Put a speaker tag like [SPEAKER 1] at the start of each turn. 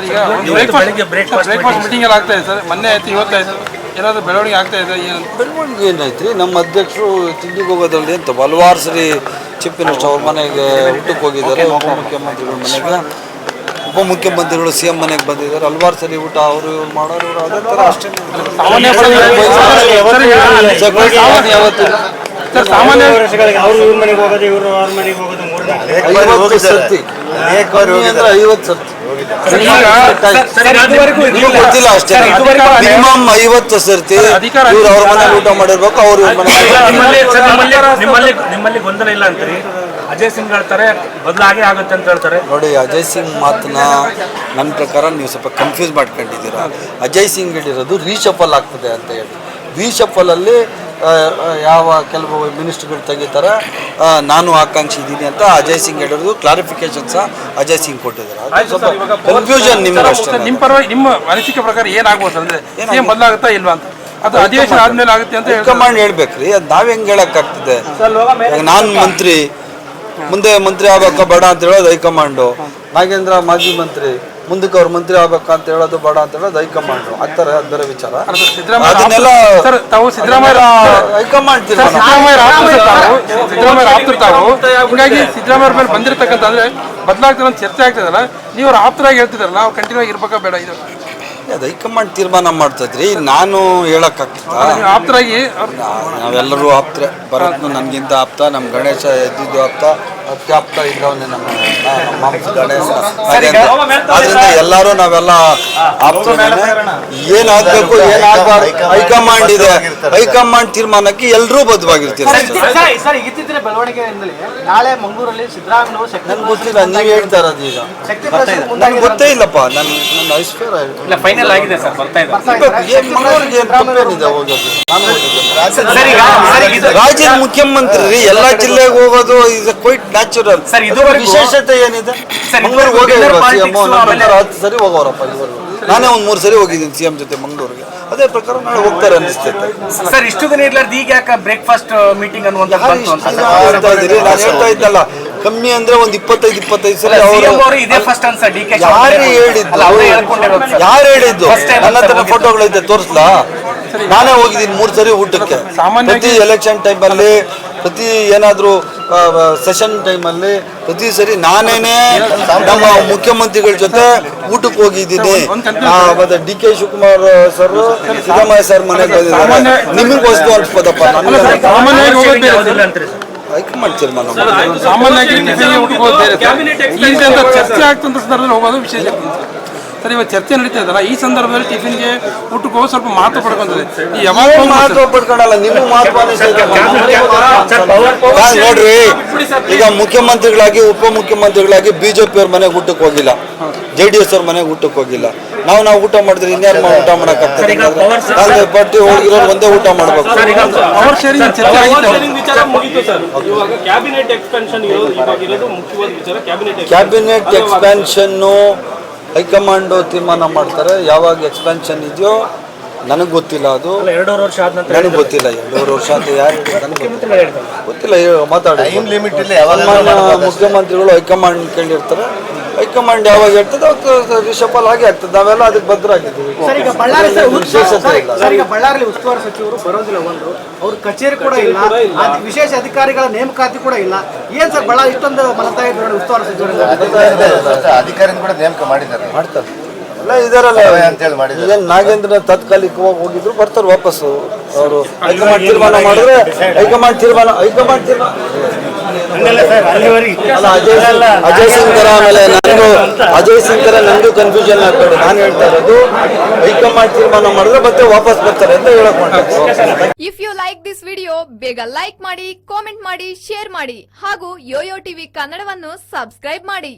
[SPEAKER 1] Sir ಈಗ breakfast meeting ಎಲ್ಲ ಆಗ್ತಾ ಇದೆ ಸರ್, ಮೊನ್ನೆ ಆಯ್ತು ಇವತ್ತಾಯ್ತು, ಏನಾದರೂ ಬೆಳವಣಿಗೆ ಆಗ್ತಾ ಇದೆ? ಏನು
[SPEAKER 2] ಬೆಳವಣಿಗೆ ಏನಾಯ್ತು ರೀ? ನಮ್ಮ ಅಧ್ಯಕ್ಷರು ತಿಂಡಿಗೆ ಹೋಗೋದ್ರಲ್ಲಿ ಅಂತ ಹಲವಾರು ಸರಿ ಚೀಫ್ ಮಿನಿಸ್ಟರ್ ಅವ್ರ ಮನೆಗೆ ಊಟಕ್ಕೆ ಹೋಗಿದ್ದಾರೆ, ಉಪಮುಖ್ಯಮಂತ್ರಿಗಳ ಮನೆಗೆ, ಉಪಮುಖ್ಯಮಂತ್ರಿಗಳು CM ಮನೆಗೆ ಬಂದಿದ್ದಾರೆ, ಹಲವಾರು ಸರಿ ಊಟ ಅವರು ಇವ್ರು ಮಾಡೋರು ಇವರು ಅದೇ ಥರ ಅಷ್ಟೇ.
[SPEAKER 1] ಸಾಮಾನ್ಯ
[SPEAKER 3] ಅವರು ಇವ್ರ ಮನೆಗೆ ಹೋಗೋದು, ಇವರು ಅವ್ರ ಮನೆಗೆ ಹೋಗೋದು
[SPEAKER 2] 50 ಸರ್ತಿ ಅಂದ್ರೆ 50 ಸರ್ತಿ ಗೊತ್ತಿಲ್ಲ ಅಷ್ಟೇ. ಮಿನಿಮಮ್ 50 ಸರ್ತಿ ಇವ್ರು ಅವ್ರ ಮನೇಲಿ ಊಟ ಮಾಡಿರ್ಬೇಕು, ಅವ್ರು ಇವ್ರ
[SPEAKER 3] ನಿಮ್ಮಲ್ಲಿ ಗೊಂದಲ ಇಲ್ಲ ಅಂತೀರಿ? ಅಜಯ್ ಸಿಂಗ್ ಹೇಳ್ತಾರೆ ಬದಲಾಗೆ ಆಗುತ್ತೆ ಅಂತ ಹೇಳ್ತಾರೆ.
[SPEAKER 2] ನೋಡಿ, ಅಜಯ್ ಸಿಂಗ್ ಮಾತನ್ನ ನನ್ನ ಪ್ರಕಾರ ನೀವು ಸ್ವಲ್ಪ ಕನ್ಫ್ಯೂಸ್ ಮಾಡ್ಕೊಂಡಿದ್ದೀರಾ. ಅಜಯ್ ಸಿಂಗ್ ಹೇಳಿರೋದು ರೀಶಫಲ್ ಆಗ್ತದೆ ಅಂತ ಹೇಳಿ. ರೀಶಫಲಲ್ಲಿ ಯಾವ ಕೆಲವು ಮಿನಿಸ್ಟ್ರುಗಳು ತೆಗಿತಾರೆ, ನಾನು ಆಕಾಂಕ್ಷಿ ಇದ್ದೀನಿ ಅಂತ ಅಜಯ್ ಸಿಂಗ್ ಹೇಳಿರೋದು ಕ್ಲಾರಿಫಿಕೇಶನ್ ಸಹ ಅಜಯ್ ಸಿಂಗ್ ಕೊಟ್ಟಿದ್ದಾರೆ. ಸ್ವಲ್ಪ ಕನ್ಫ್ಯೂಷನ್ ನಿಮ್ಗೆ ಅಷ್ಟೇ.
[SPEAKER 1] ನಿಮ್ಮ ಪರವಾಗಿ ನಿಮ್ಮ ಅನಿಸಿಕೆ ಪ್ರಕಾರ ಏನಾಗ್ಬೋದು ಅಂದ್ರೆ CM ಬದಲಾಗುತ್ತಾ ಇಲ್ವಾ ಅಂತ? ಅದು ಅಧಿವೇಶನ ಆದ್ಮೇಲೆ ಆಗುತ್ತೆ ಅಂತ
[SPEAKER 2] ಹೈಕಮಾಂಡ್ ಹೇಳ್ಬೇಕ್ರಿ, ಅದು ನಾವ್ ಹೆಂಗ್ ಹೇಳಕ್ಕಾಗ್ತದೆ? ನಾನು ಮಂತ್ರಿ, ಮುಂದೆ ಮಂತ್ರಿ ಆಗ್ಬೇಕಾ ಬೇಡ ಅಂತ ಹೇಳೋದು ಹೈಕಮಾಂಡು. ನಾಗೇಂದ್ರ ಮಾಜಿ ಮಂತ್ರಿ, ಮುಂದಕ್ಕೆ ಅವ್ರು ಮಂತ್ರಿ ಆಗ್ಬೇಕಾ ಅಂತ ಹೇಳೋದು ಬೇಡ ಅಂತ ಹೇಳೋದು ಹೈಕಮಾಂಡು. ಆಗ್ತಾರೆ, ಅದು ಬೇರೆ ವಿಚಾರ. ಅದನ್ನೆಲ್ಲ ಹೈಕಮಾಂಡ್
[SPEAKER 1] ಸಿದ್ದರಾಮಯ್ಯ ಆಪ್ತಿರ್ತಾವು. ಹೀಗಾಗಿ ಸಿದ್ದರಾಮಯ್ಯ ಮೇಲೆ ಬಂದಿರತಕ್ಕಂಥ ಅಂದ್ರೆ ಬದಲಾಗ್ತದೆ ಅಂತ ಚರ್ಚೆ ಆಗ್ತದಲ್ಲ, ನೀವು ಅವ್ರ ಆಪ್ತರಾಗಿ ಹೇಳ್ತಿದಾರಲ್ಲ, ನಾವು ಕಂಟಿನ್ಯೂ ಆಗಿ ಇರ್ಬೇಕಾ ಬೇಡ? ಇದು
[SPEAKER 2] ಅದು ಹೈಕಮಾಂಡ್ ತೀರ್ಮಾನ ಮಾಡ್ತದ್ರಿ, ನಾನು ಹೇಳಕ್ಕಾಗ್ತದ?
[SPEAKER 1] ಆಪ್ತರಾಗಿ
[SPEAKER 2] ನಾವೆಲ್ಲರೂ ಆಪ್ತರೆ. ಭರತ್ನು ನನಗಿಂತ ಆಪ್ತ, ನಮ್ಮ ಗಣೇಶ ಎದ್ದಿದ್ದು ಆಪ್ತ, ಅತ್ಯಾಪ್ತ ಇದ್ದವನೇ ನಮ್ಮ ಗಣೇಶ. ಆದ್ರಿಂದ ಎಲ್ಲರೂ ನಾವೆಲ್ಲ ಆಪ್ತರೇನೆ. ಏನಾಗಬೇಕು ಏನಾಗಬಾರ್ದು ಹೈಕಮಾಂಡ್ ಇದೆ, ಹೈಕಮಾಂಡ್ ತೀರ್ಮಾನಕ್ಕೆ ಎಲ್ಲರೂ ಬದ್ಧವಾಗಿರ್ತೀವಿ. ನನ್ಗೆ ಗೊತ್ತಿಲ್ಲ, ನೀವು ಹೇಳ್ತಾ ಇರೋದು ಈಗ ನನ್ಗೆ ಗೊತ್ತೇ ಇಲ್ಲಪ್ಪ. ನನ್ನ ಐಶ್ವರ್ಯ ರಾಜ್ಯದ ಮುಖ್ಯಮಂತ್ರಿ ಎಲ್ಲ ಜಿಲ್ಲೆಗೆ ಹೋಗೋದು ಇಸ್ ಕ್ವೈಟ್ ನ್ಯಾಚುರಲ್. ವಿಶೇಷತೆ ಏನಿದೆ? ಮಂಗಳೂರಿಗೆ ಹೋಗಿ 10 ಸರಿ ಹೋಗೋರಪ್ಪ ಇವರು. ನಾನೇ ಒಂದು 3 ಸರಿ ಹೋಗಿದ್ದೀನಿ CM ಜೊತೆ ಮಂಗಳೂರಿಗೆ. ಅದೇ ಪ್ರಕಾರ ನಾಳೆ ಹೋಗ್ತಾರೆ ಅನಿಸ್ತೈತೆ.
[SPEAKER 3] ಸರ್, ಇಷ್ಟು ದಿನ ಇರ್ಲಾರ್ದು ಈಗ ಯಾಕೆ ಬ್ರೇಕ್ಫಾಸ್ಟ್ ಮೀಟಿಂಗ್ ಅನ್ನುವಂತ
[SPEAKER 2] ಹೇಳ್ತಾ ಇದ್ದೀರಿ? ನಾನು ಹೇಳ್ತಾ ಇದ್ದಲ್ಲ, ಕಮ್ಮಿ ಅಂದ್ರೆ ಒಂದು 25 ಸರಿ. ಯಾರು ಹೇಳಿದ್ದು? ನನ್ನ ಹತ್ರ ಫೋಟೋಗಳೈತೆ, ತೋರಿಸ್ಲಾ? ನಾನೇ ಹೋಗಿದ್ದೀನಿ 3 ಸರಿ ಊಟಕ್ಕೆ. ಪ್ರತಿ ಎಲೆಕ್ಷನ್ ಟೈಮಲ್ಲಿ, ಪ್ರತಿ ಏನಾದರೂ ಸೆಷನ್ ಟೈಮಲ್ಲಿ ಪ್ರತಿ ಸರಿ ನಾನೇನೆ ನಮ್ಮ ಮುಖ್ಯಮಂತ್ರಿಗಳ ಜೊತೆ ಊಟಕ್ಕೆ ಹೋಗಿದ್ದೀನಿ. ಮತ್ತೆ DK Shivakumar sir, Siddaramaiah sir ಮನೆಗೆ ಬಂದಿದ್ದಾರೆ. ನಿಮಗೆ ವಸ್ತು ಅನ್ಸ್ಬೋದಪ್ಪ, ಹೈಕಮಾಂಡ್ ತೀರ್ಮಾನ.
[SPEAKER 1] ಸಾಮಾನ್ಯವಾಗಿ ಚರ್ಚೆ ಆಗ್ತಂತ ಸಂದರ್ಭದಲ್ಲಿ ಹೋಗೋದು ವಿಶೇಷ. ಸರ್, ಇವಾಗ ಚರ್ಚೆ ನಡೀತಾ ಇದ್ದಲ್ಲ, ಈ ಸಂದರ್ಭದಲ್ಲಿ ಟಿಫಿನ್ಗೆ ಊಟಕ್ಕೆ ಹೋಗಿ ಸ್ವಲ್ಪ ಮಹತ್ವ ಪಡ್ಕೊಂತದೆ.
[SPEAKER 2] ಯಾವಾಗ ಮಹತ್ವ ಪಡ್ಕೊಂಡಲ್ಲ, ನಿಮ್ಗೆ ಮಹತ್ವ ನೋಡ್ರಿ. ಈಗ ಮುಖ್ಯಮಂತ್ರಿಗಳಾಗಿ ಉಪಮುಖ್ಯಮಂತ್ರಿಗಳಾಗಿ BJP ಅವ್ರ ಮನೆಗೆ ಊಟಕ್ಕೆ ಹೋಗಿಲ್ಲ, JDS ಅವ್ರ ಮನೆಗೆ ಊಟಕ್ಕೆ ಹೋಗಿಲ್ಲ. ನಾವು ಊಟ ಮಾಡಿದ್ರೆ ಇನ್ಯಾರು ಊಟ ಮಾಡಕ್ಕಾಗ್ತದೆ? ಪಟ್ಟಿ ಹೋಗಿರೋರು ಒಂದೇ ಊಟ ಮಾಡ್ಬೇಕು. ಕ್ಯಾಬಿನೆಟ್ ಎಕ್ಸ್ಪ್ಯಾನ್ಷನ್ನು ಹೈಕಮಾಂಡ್ ತೀರ್ಮಾನ ಮಾಡ್ತಾರೆ. ಯಾವಾಗ ಎಕ್ಸ್ಪ್ಯಾನ್ಷನ್ ಇದೆಯೋ ನನಗೆ ಗೊತ್ತಿಲ್ಲ, ಅದು
[SPEAKER 3] 2.5 ವರ್ಷ ಆದ ನಂತರ.
[SPEAKER 2] ನನಗೆ ಗೊತ್ತಿಲ್ಲ 2.5 ವರ್ಷ ಅಂತ ಯಾರು ಗೊತ್ತಿಲ್ಲ. ಮಾತಾಡಿ, ಮುಖ್ಯಮಂತ್ರಿಗಳು ಹೈಕಮಾಂಡ್ ಕೇಳಿರ್ತಾರೆ. ಹೈಕಮಾಂಡ್ ಯಾವಾಗ ಹೇಳ್ತದೆ ರಿಷಫಲ್ ಆಗಿ ಆಗ್ತದೆ. ನಾವೆಲ್ಲ ಅದಕ್ಕೆ ಭದ್ರಾಗಿದ್ದೀವಿ.
[SPEAKER 4] ಬಳ್ಳಾರಿ ಉಸ್ತುವಾರಿ ಸಚಿವರು ಬರೋದಿಲ್ಲ, ಒಂದು ಅವ್ರ ಕಚೇರಿ ಕೂಡ ಇಲ್ಲ, ವಿಶೇಷ ಅಧಿಕಾರಿಗಳ ನೇಮಕಾತಿ ಕೂಡ ಇಲ್ಲ. ಏನ್ ಸರ್ ಬಳ್ಳಾರಿ ಇಷ್ಟೊಂದು ಮಲತಾ ಇದ್ರು ಉಸ್ತುವಾರಿ ಸಚಿವರು?
[SPEAKER 5] ಅಧಿಕಾರಿ ಕೂಡ ನೇಮಕ
[SPEAKER 2] ಮಾಡ್ತಾರೆ ಎಲ್ಲ ಇದಾರಲ್ಲ ಏನ್ ನಾಗೇಂದ್ರ ತಾತ್ಕಾಲಿಕವಾಗಿ ಹೋಗಿದ್ರು, ಬರ್ತಾರೆ ವಾಪಸ್ಸು. ಅವರು ಹೈಕಮಾಂಡ್ ತೀರ್ಮಾನ ಮಾಡಿದ್ರೆ ಹೈಕಮಾಂಡ್ ತೀರ್ಮಾನ ಅಜಯ್ ಸಿಂಗ್ ತರ ಆಮೇಲೆ ಅಜಯ್ ಸಿಂಗ್ ತರ ನನಗೂ ಕನ್ಫ್ಯೂಷನ್ ಆಗ್ತದೆ. ನಾನು ಹೇಳ್ತಾ ಇರೋದು ಹೈಕಮಾಂಡ್ ತೀರ್ಮಾನ ಮಾಡಿದ್ರೆ ಮತ್ತೆ ವಾಪಸ್ ಬರ್ತಾರೆ ಅಂತ ಹೇಳಕ್ ಮಾಡ್ತಾರೆ.
[SPEAKER 6] If you like this video, ಬೇಗ ಲೈಕ್ ಮಾಡಿ, ಕಾಮೆಂಟ್ ಮಾಡಿ, ಶೇರ್ ಮಾಡಿ ಹಾಗೂ ಯೋಯೋ ಟಿವಿ ಕನ್ನಡವನ್ನು ಸಬ್ಸ್ಕ್ರೈಬ್ ಮಾಡಿ.